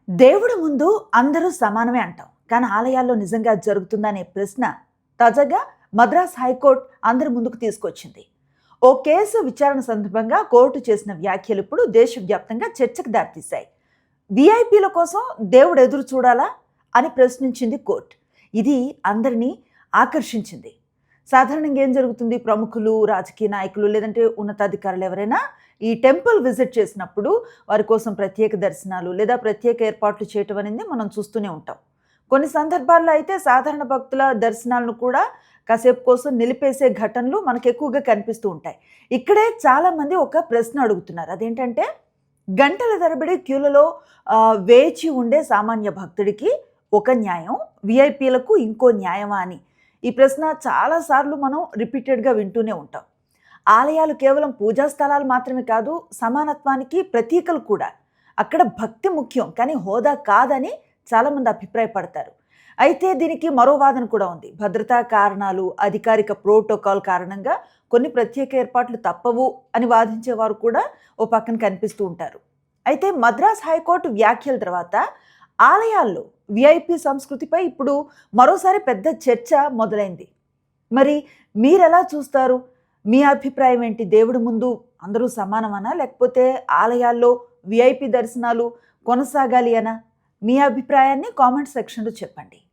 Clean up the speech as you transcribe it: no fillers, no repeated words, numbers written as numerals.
దేవుడి ముందు అందరూ సమానమే అంటాం. కానీ ఆలయాల్లో నిజంగా జరుగుతుందా అనే ప్రశ్న తాజాగా మద్రాస్ హైకోర్టు అందరి ముందుకు తీసుకొచ్చింది. ఓ కేసు విచారణ సందర్భంగా కోర్టు చేసిన వ్యాఖ్యలు ఇప్పుడు దేశవ్యాప్తంగా చర్చకు దారితీశాయి. వీఐపీల కోసం దేవుడు ఎదురు చూడాలా అని ప్రశ్నించింది కోర్టు. ఇది అందరినీ ఆకర్షించింది. సాధారణంగా ఏం జరుగుతుంది? ప్రముఖులు, రాజకీయ నాయకులు లేదంటే ఉన్నతాధికారులు ఎవరైనా ఈ టెంపుల్ విజిట్ చేసినప్పుడు వారి కోసం ప్రత్యేక దర్శనాలు లేదా ప్రత్యేక ఏర్పాట్లు చేయటం అనేది మనం చూస్తూనే ఉంటాం. కొన్ని సందర్భాల్లో అయితే సాధారణ భక్తుల దర్శనాలను కూడా కాసేపు కోసం నిలిపేసే ఘటనలు మనకు ఎక్కువగా కనిపిస్తూ ఉంటాయి. ఇక్కడే చాలామంది ఒక ప్రశ్న అడుగుతున్నారు. అదేంటంటే గంటల తరబడి క్యూలలో వేచి ఉండే సామాన్య భక్తుడికి ఒక న్యాయం, విఐపీలకు ఇంకో న్యాయమా అని. ఈ ప్రశ్న చాలాసార్లు మనం రిపీటెడ్గా వింటూనే ఉంటాం. ఆలయాలు కేవలం పూజా స్థలాలు మాత్రమే కాదు, సమానత్వానికి ప్రతీకలు కూడా. అక్కడ భక్తి ముఖ్యం, కానీ హోదా కాదని చాలామంది అభిప్రాయపడతారు. అయితే దీనికి మరో వాదన కూడా ఉంది. భద్రతా కారణాలు, అధికారిక ప్రోటోకాల్ కారణంగా కొన్ని ప్రత్యేక ఏర్పాట్లు తప్పవు అని వాదించేవారు కూడా ఓ పక్కన కనిపిస్తూ ఉంటారు. అయితే మద్రాస్ హైకోర్టు వ్యాఖ్యల తర్వాత ఆలయాల్లో విఐపి సంస్కృతిపై ఇప్పుడు మరోసారి పెద్ద చర్చ మొదలైంది. మరి మీరెలా చూస్తారు? మీ అభిప్రాయం ఏంటి? దేవుడి ముందు అందరూ సమానమనా? లేకపోతే ఆలయాల్లో విఐపి దర్శనాలు కొనసాగాలి అనా? మీ అభిప్రాయాన్ని కామెంట్ సెక్షన్లో చెప్పండి.